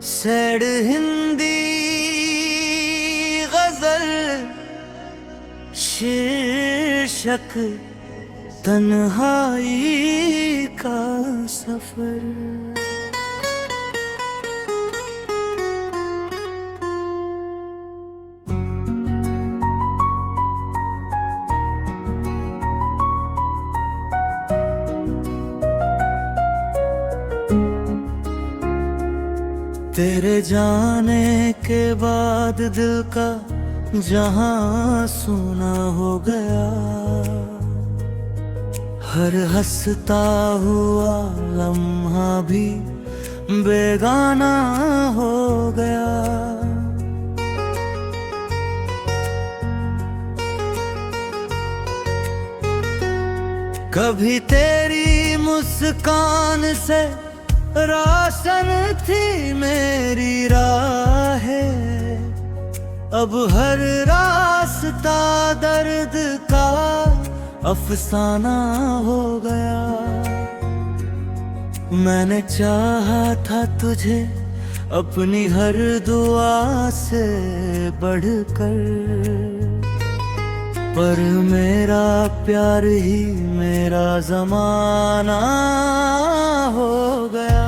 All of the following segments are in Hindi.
सैड हिंदी गजल शीर्षक तन्हाई का सफर। तेरे जाने के बाद दिल का जहां सुना हो गया, हर हंसता हुआ लम्हा भी बेगाना हो गया। कभी तेरी मुस्कान से रोशन थी मेरी राहें, अब हर रास्ता दर्द का अफसाना हो गया। मैंने चाहा था तुझे अपनी हर दुआ से बढ़कर, पर मेरा प्यार ही मेरा जमाना हो गया।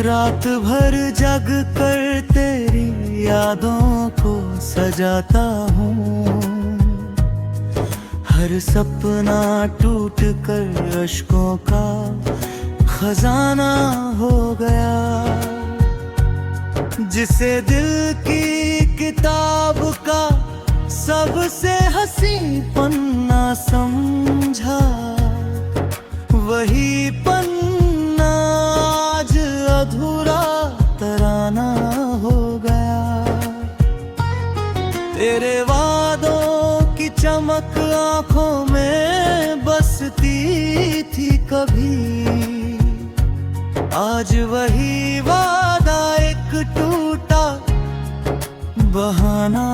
रात भर जग कर तेरी यादों को सजाता हूँ, हर सपना टूट कर अश्कों का खजाना हो गया। जिसे दिल की किताब का सबसे हंसी पन्ना समझा, वही पन्ना आज अधूरा तराना हो गया। तेरे वादों की चमक आंखों में बसती थी कभी, आज वही वादा एक टूटा बहाना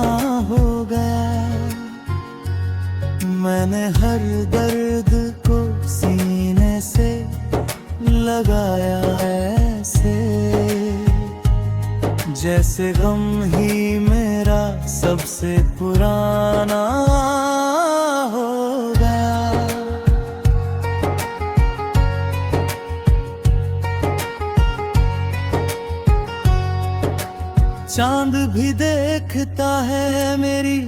हो गया। मैंने हर दर्द को सीने से लगाया ऐसे, जैसे गम ही मेरा सबसे पुराना हो गया। चांद भी देखता है मेरी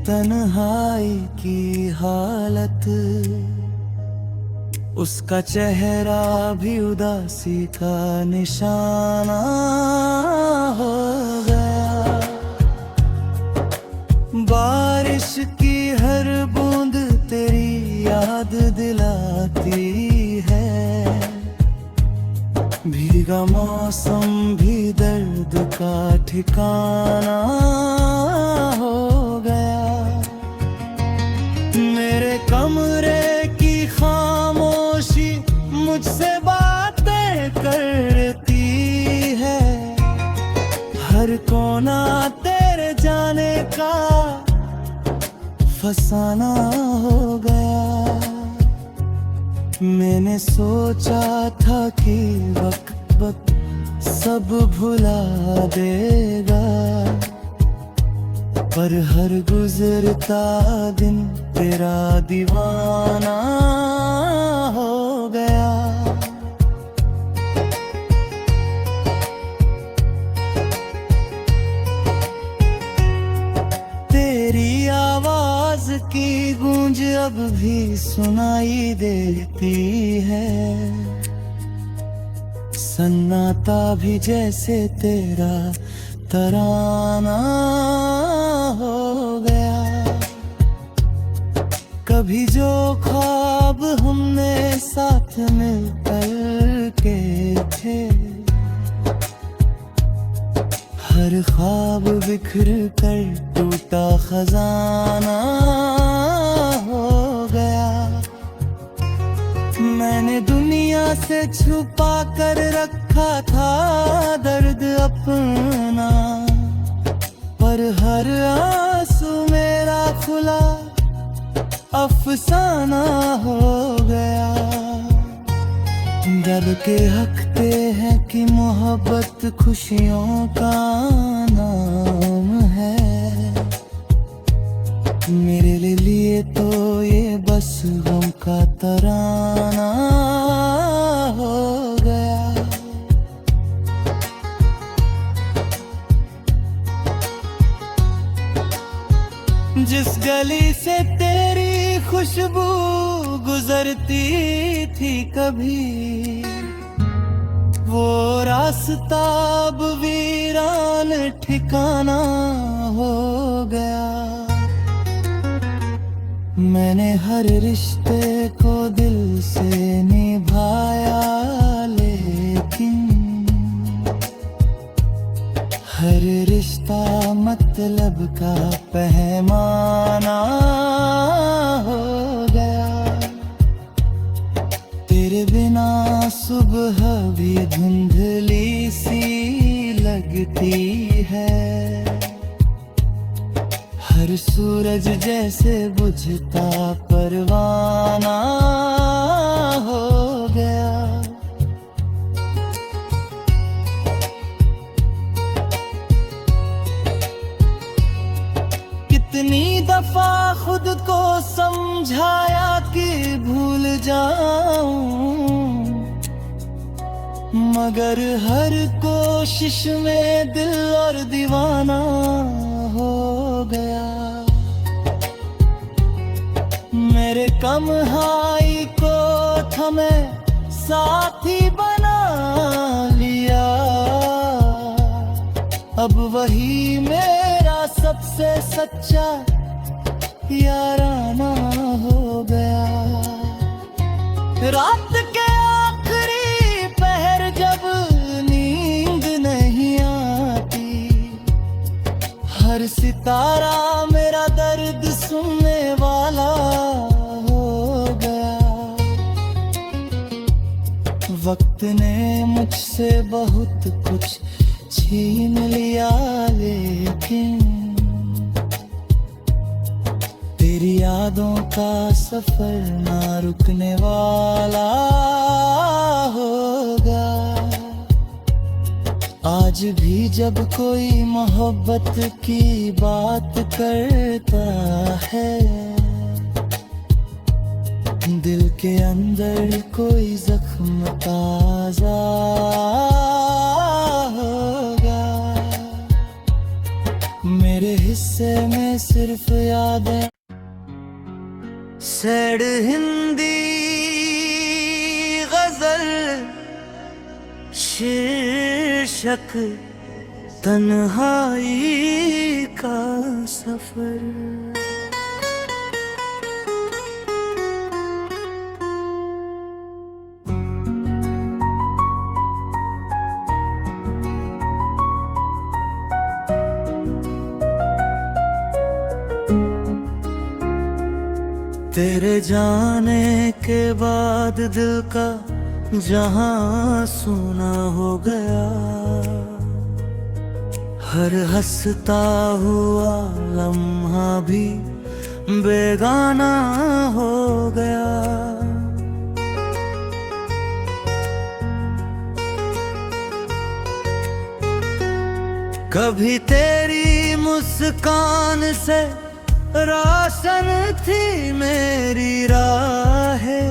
तन्हाई की हालत, उसका चेहरा भी उदासी का निशाना हो गया। बारिश की हर बूंद तेरी याद दिलाती है, भीगा मौसम भी दर्द का ठिकाना हो गया। मेरे कमरे की खामोशी मुझसे बातें करती है, हर कोना तेरे जाने का फसाना हो गया। मैंने सोचा था कि वक्त वक्त सब भुला देगा, पर हर गुजरता दिन तेरा दीवाना हो गया। तेरी आवाज की गूंज अब भी सुनाई देती है, सन्नाटा भी जैसे तेरा तराना हो गया। कभी जो ख्वाब हमने साथ मिलकर के थे, हर ख्वाब बिखर कर टूटा खजाना हो गया। मैंने दुनिया से छुपा कर रखा था दर्द अपना, पर हर आंसू मेरा खुला अफसाना हो गया। डर के हकते हैं कि मोहब्बत खुशियों का नाम है। मेरे लिए तो ये बस गम का तराना हो गया। जिस गली से तेरी खुशबू गुजरती थी कभी, वो रास्ता अब वीरान ठिकाना हो गया। मैंने हर रिश्ते को दिल से निभाया, लेकिन हर रिश्ता मतलब का पैमाना हो गया। तेरे बिना सुबह भी धुंधली सी लगती है। हर सूरज जैसे बुझता परवाना हो गया। कितनी दफा खुद को समझाया कि भूल जाऊं, मगर हर कोशिश में दिल और दीवाना हो गया। मेरे कम हाई को थमे साथी बना लिया। अब वही मेरा सबसे सच्चा याराना हो गया। रात के आखिरी पहर जब नींद नहीं आती, हर सितारा मेरा दर्द सुनने वाला हो गया। वक्त ने मुझसे बहुत कुछ छीन लिया, लेकिन तेरी यादों का सफर ना रुकने वाला होगा। आज भी जब कोई मोहब्बत की बात करता है, दिल के अंदर कोई जख्म ताजा होगा। मेरे हिस्से में सिर्फ यादें। सैड हिंदी गजल शीर्षक तन्हाई का सफर। तेरे जाने के बाद दिल का जहां सुना हो गया। हर हंसता हुआ लम्हा भी बेगाना हो गया। कभी तेरी मुस्कान से रोशन थी मेरी राहें,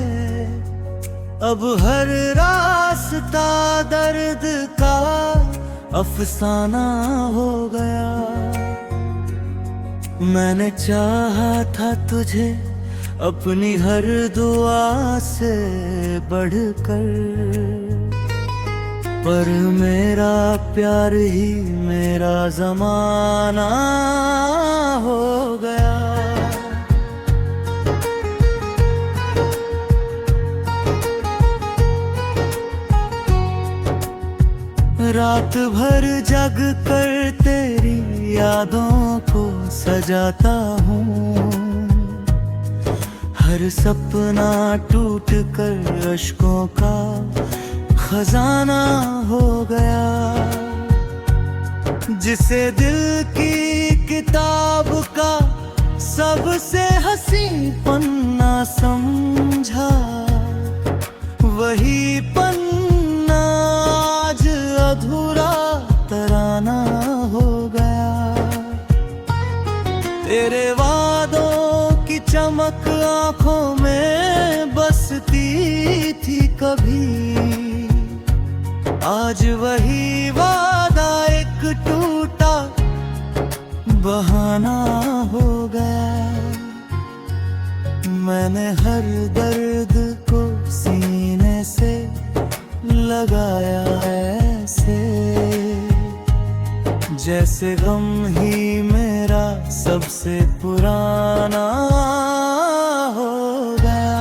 अब हर रास्ता दर्द का अफसाना हो गया। मैंने चाहा था तुझे अपनी हर दुआ से बढ़कर, पर मेरा प्यार ही मेरा जमाना हो गया। रात भर जग कर तेरी यादों को सजाता हूँ। हर सपना टूट कर अश्कों का खजाना हो गया। जिसे दिल की किताब का सबसे हंसी पन्ना समझा, वही पन्ना आज अधूरा तराना हो गया। तेरे वादों की चमक आंखों में बसती थी कभी, आज वही वादा एक टूटा बहाना हो गया। मैंने हर दर्द को सीने से लगाया ऐसे, जैसे गम ही मेरा सबसे पुराना हो गया।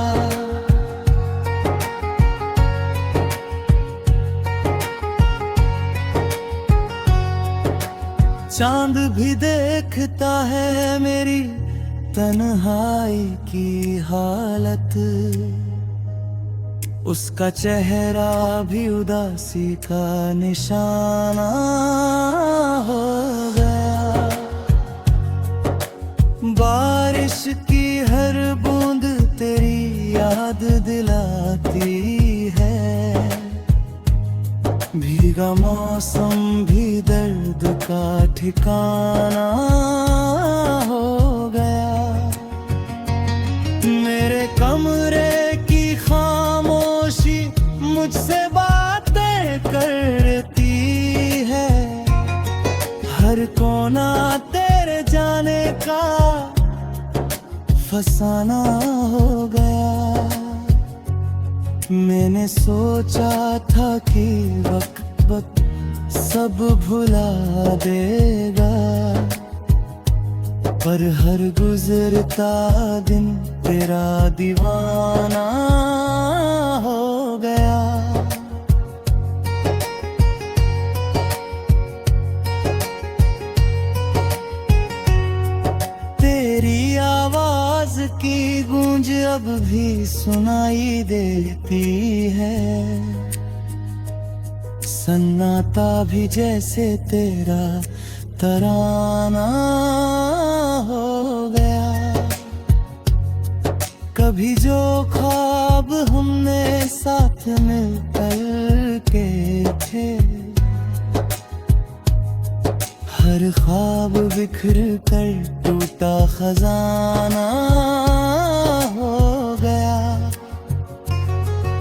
चांद भी देखता है मेरी तन्हाई की हालत, उसका चेहरा भी उदासी का निशाना हो गया। बारिश की हर बूंद तेरी याद दिलाती है, भीगा मौसम भी दर्द का ठिकाना हो गया। मेरे कमरे की खामोशी मुझसे बातें करती है, हर कोना तेरे जाने का फसाना हो गया। मैंने सोचा था कि वक्त सब भुला देगा, पर हर गुजरता दिन तेरा दीवाना हो गया। तेरी आवाज की गूंज अब भी सुनाई देती है, सन्नाटा भी जैसे तेरा तराना हो गया। कभी जो ख्वाब हमने साथ मिलकर के थे, हर ख्वाब बिखर कर टूटा खजाना हो गया।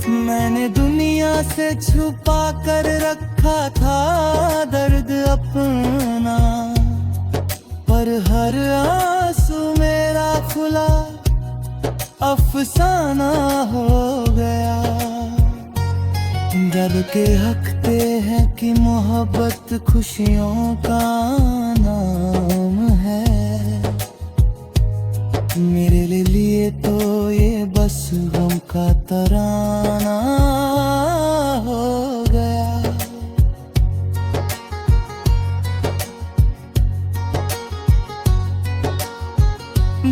मैंने दुनिया से छुपा कर रखा था दर्द अपना, पर हर आंसू मेरा खुला अफसाना हो गया। डर के हकते हैं कि मोहब्बत खुशियों का नाम है, मेरे लिए तो ये बस गम का तराना हो गया।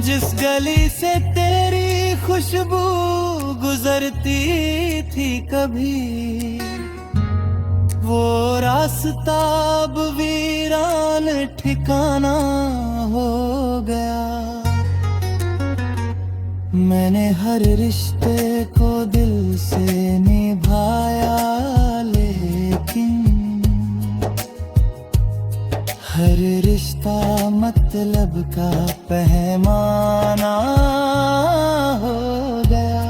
जिस गली से तेरी खुशबू गुजरती थी कभी, वो रास्ता अब वीरान ठिकाना हो गया। मैंने हर रिश्ते को दिल से निभाया, लेकिन हर रिश्ता मतलब का पैमाना हो गया।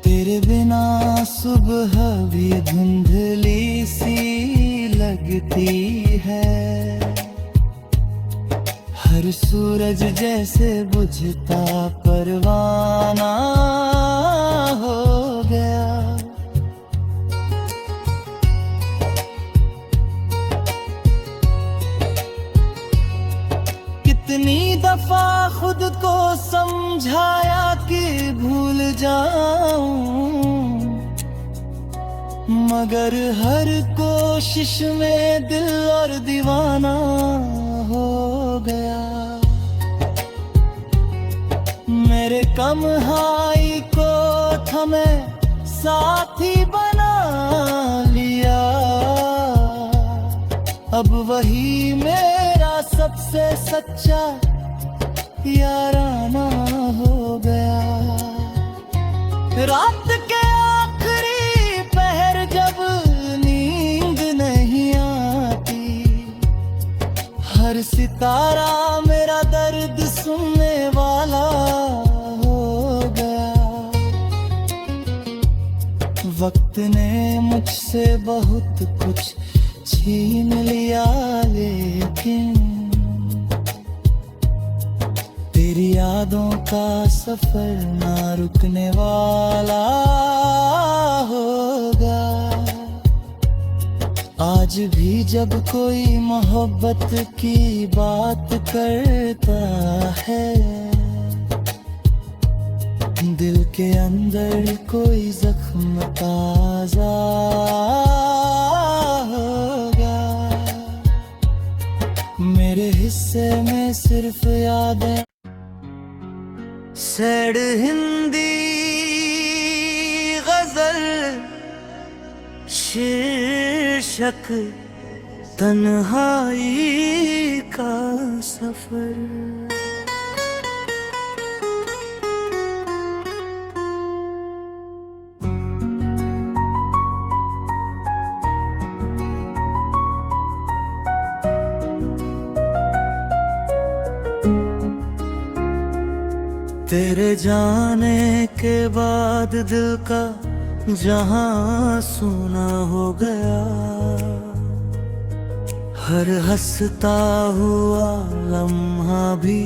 तेरे बिना सुबह भी धुंधली सी लगती है, हर सूरज जैसे बुझता परवाना हो गया। कितनी दफा खुद को समझाया कि भूल जाऊं, मगर हर कोशिश में दिल और दीवाना हो गया। मेरे कम हाई को थमे साथी बना लिया, अब वही मेरा सबसे सच्चा याराना हो गया। रात के आखिरी पहर जब नींद नहीं आती, हर सितारा मेरा दर्द सुनने वाला हो गया। वक्त ने मुझसे बहुत कुछ छीन लिया, लेकिन तेरी यादों का सफर ना रुकने वाला होगा। आज भी जब कोई मोहब्बत की बात करता है, दिल के अंदर कोई जख्म ताजा होगा। मेरे हिस्से में सिर्फ यादें। सैड हिंदी गजल, शीर्षक तन्हाई का सफर। तेरे जाने के बाद दिल का जहां सुना हो गया। हर हंसता हुआ लम्हा भी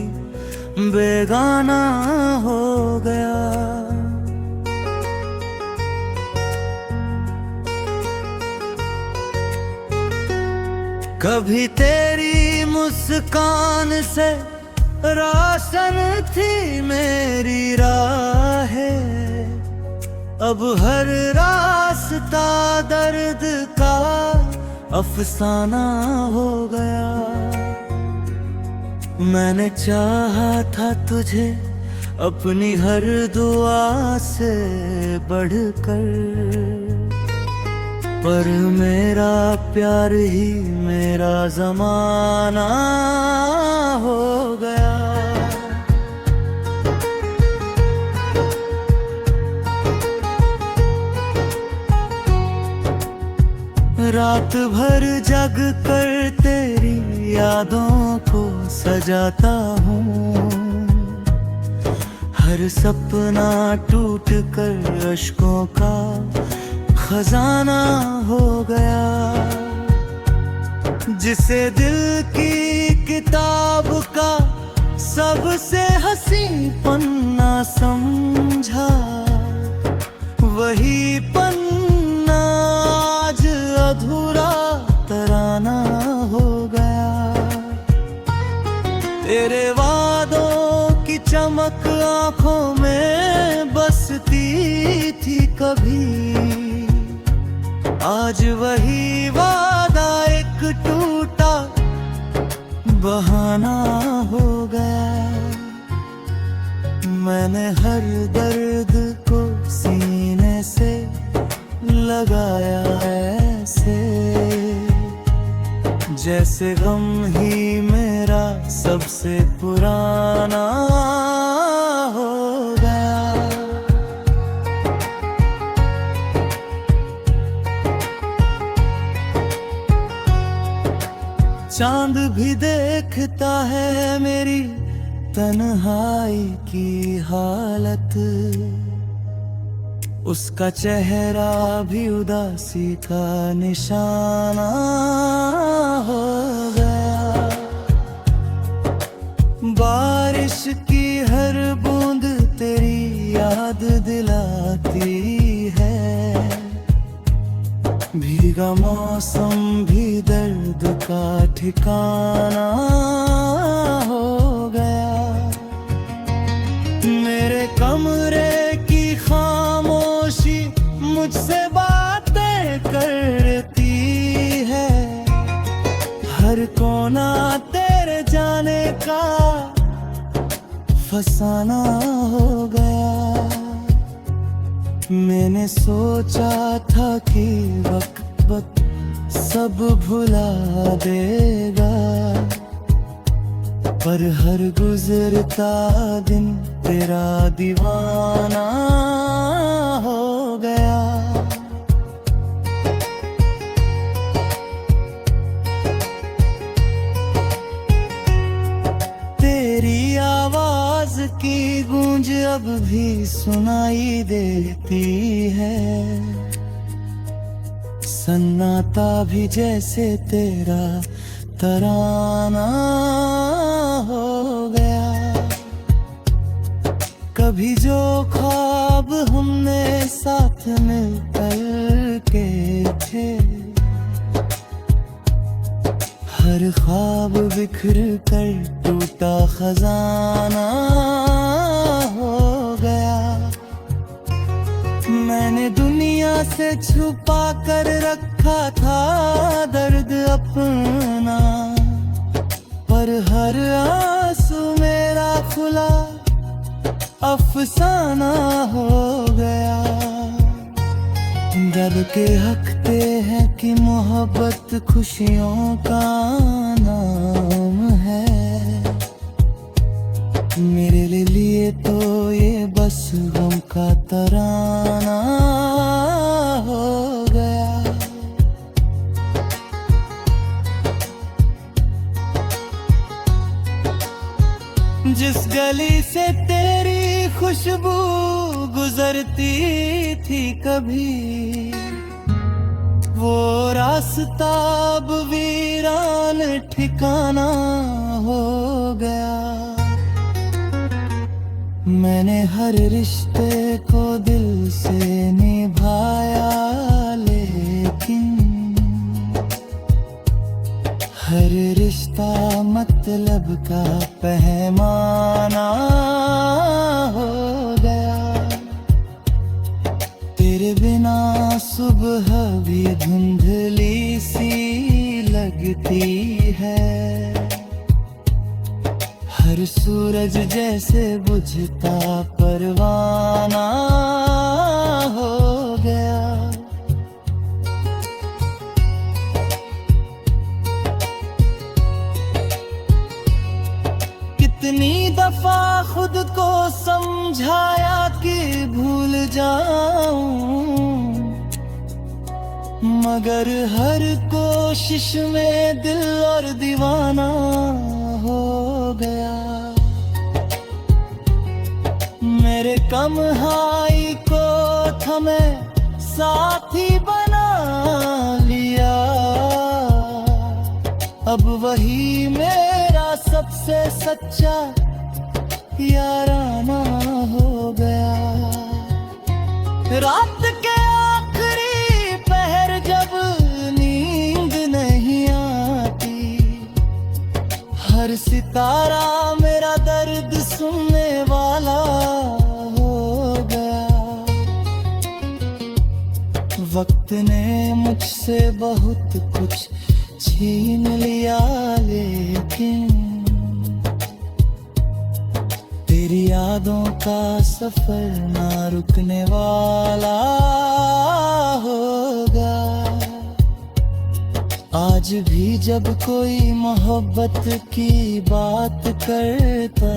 बेगाना हो गया। कभी तेरी मुस्कान से रोशन थी मेरी राहें, अब हर रास्ता दर्द का अफसाना हो गया। मैंने चाहा था तुझे अपनी हर दुआ से बढ़कर, पर मेरा प्यार ही मेरा जमाना हो गया। रात भर जग कर तेरी यादों को सजाता हूँ, हर सपना टूट कर अश्कों का खजाना हो गया। जिसे दिल की किताब का सबसे हंसी पन्ना समझा, वही पन्ना आज अधूरा तराना हो गया। तेरे वादों की चमक आंखों में बसती थी कभी, आज वही वादा एक टूटा बहाना हो गया। मैंने हर दर्द को सीने से लगाया ऐसे, जैसे गम ही मेरा सबसे पुराना हो गया। चांद भी देखता है मेरी तन्हाई की हालत, उसका चेहरा भी उदासी का निशाना हो गया। बारिश की हर बूंद तेरी याद दिलाती है, भीगा मौसम भी दर्द का ठिकाना हो गया। मेरे कमरे की खामोशी मुझसे बातें करती है, हर कोना तेरे जाने का फसाना हो गया। मैंने सोचा था कि वक्त सब भुला देगा, पर हर गुजरता दिन तेरा दीवाना हो गया। तेरी आवाज की गूंज अब भी सुनाई देती है, सन्नाटा भी जैसे तेरा तराना हो गया। कभी जो ख्वाब हमने साथ मिलकर के थे, हर ख्वाब बिखर कर टूटा खजाना हो गया। मैंने दुनिया से छुपा कर रखा था दर्द अपना, पर हर आंसू मेरा खुला अफसाना हो गया। डर के हकते हैं कि मोहब्बत खुशियों का नाम है, मेरे लिए तो ये बस गम का तराना हो गया। जिस गली से तेरी खुशबू गुजरती थी कभी, वो रास्ता अब वीरान ठिकाना हो गया। मैंने हर रिश्ते को दिल से निभाया, लेकिन हर रिश्ता मतलब का पैमाना हो गया। तेरे बिना सुबह भी धुंधली सी लगती है, हर सूरज जैसे बुझता परवाना हो गया। कितनी दफा खुद को समझाया कि भूल जाऊं, मगर हर कोशिश में दिल और दीवाना हो गया। मेरे कम हाई को थमे साथी बना लिया, अब वही मेरा सबसे सच्चा याराना हो गया। रात के आखिरी पहर जब नींद नहीं आती, हर सितारा मेरा दर्द सुनने वाला हो गया। वक्त ने मुझसे बहुत कुछ छीन लिया, लेकिन तेरी यादों का सफर ना रुकने वाला होगा। आज भी जब कोई मोहब्बत की बात करता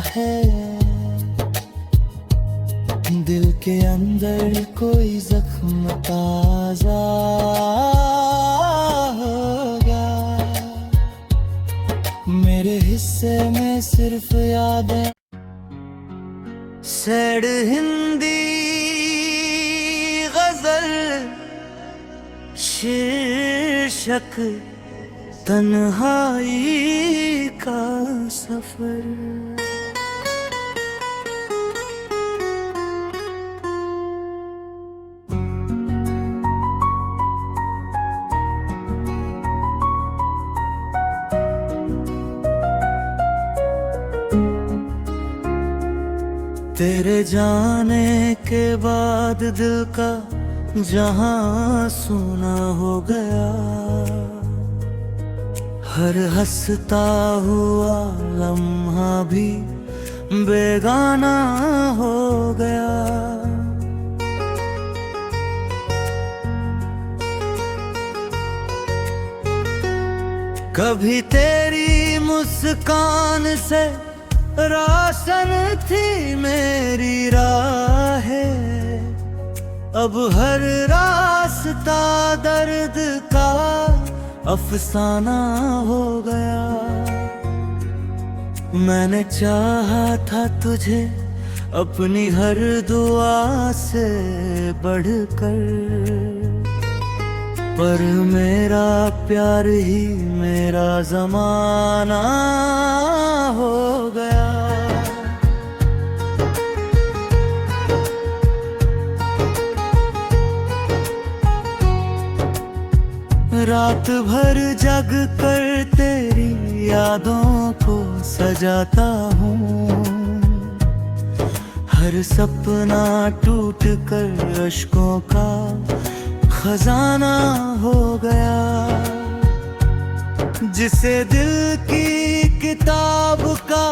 है, दिल के अंदर कोई जख्म ताजा होगा। मेरे हिस्से में सिर्फ यादें। सैड हिंदी गजल शीर्षक तन्हाई का सफर। तेरे जाने के बाद दिल का जहां सुना हो गया, हर हंसता हुआ लम्हा भी बेगाना हो गया। कभी तेरी मुस्कान मुस्कान से रोशन थी मेरी राहें, अब हर रास्ता दर्द का अफसाना हो गया। मैंने चाहा था तुझे अपनी हर दुआ से बढ़कर, पर मेरा प्यार ही मेरा जमाना हो गया। रात भर जग कर तेरी यादों को सजाता हूँ, हर सपना टूट कर अश्कों का खजाना हो गया। जिसे दिल की किताब का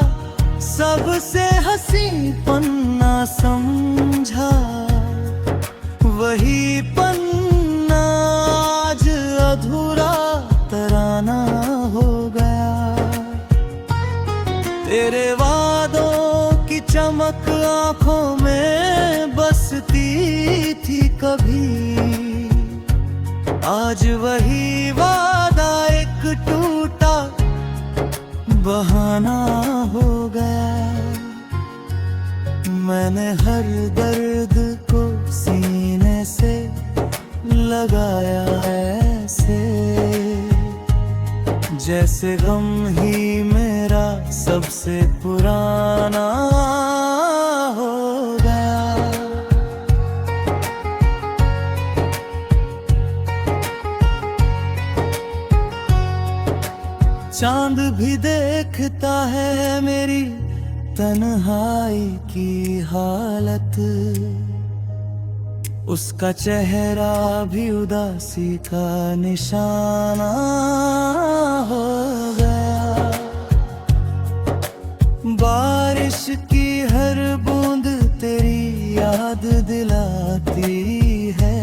सबसे हंसी पन्ना समझा, वही पन्ना आज अधूरा तराना हो गया। तेरे वादों की चमक आंखों में बसती थी कभी, आज वही वादा एक टूटा बहाना हो गया। मैंने हर दर्द को सीने से लगाया ऐसे, जैसे गम ही मेरा सबसे पुराना हो गया। चांद भी देखता है मेरी तन्हाई की हालत, उसका चेहरा भी उदासी का निशाना हो गया। बारिश की हर बूंद तेरी याद दिलाती है,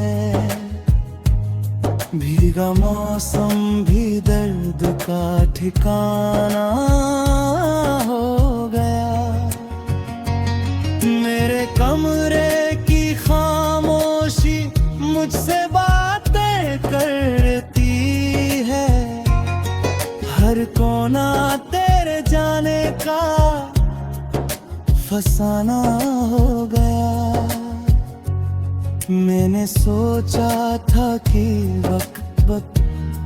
भीगा मौसम भी दर्द का ठिकाना हो गया। मेरे कमरे की खामोशी मुझसे बातें करती है, हर कोना तेरे जाने का फसाना हो गया। मैंने सोचा था कि वक्त वक्त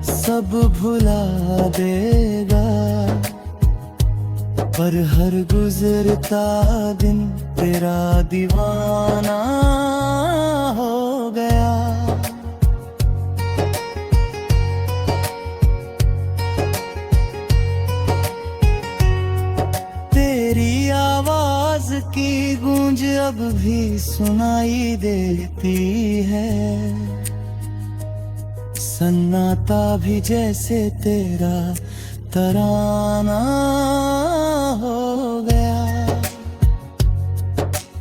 सब भुला देगा, पर हर गुजरता दिन तेरा दीवाना हो गया। तेरी आवाज की गूंज अब भी सुनाई देती है, सन्नाटा भी जैसे तेरा तराना हो गया।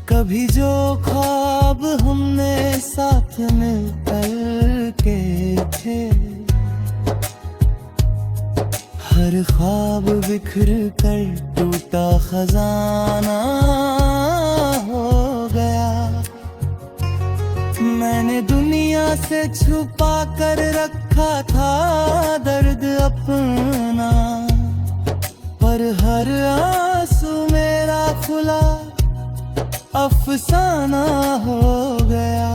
कभी जो ख्वाब हमने साथ मिलकर के थे, हर ख्वाब बिखर कर टूटा खजाना हो गया। मैंने दुनिया से छुपा कर रखा था दर्द अपना, पर हर आंसू मेरा खुला अफसाना हो गया।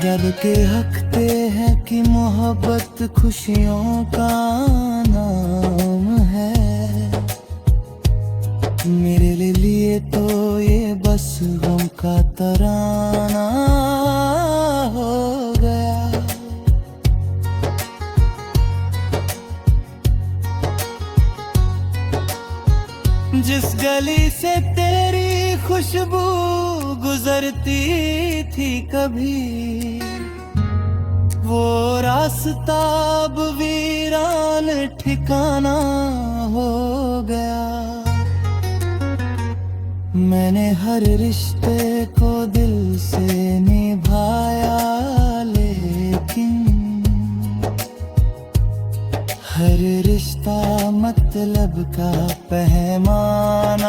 डर के हकते हैं कि मोहब्बत खुशियों का नाम है, मेरे लिए तो ये बस गम का तराना हो गया। जिस गली से तेरी खुशबू गुजरती थी कभी, वो रास्ता अब वीरान ठिकाना हो गया। मैंने हर रिश्ते को दिल से निभाया, लेकिन हर रिश्ता मत मतलब का पैमाना।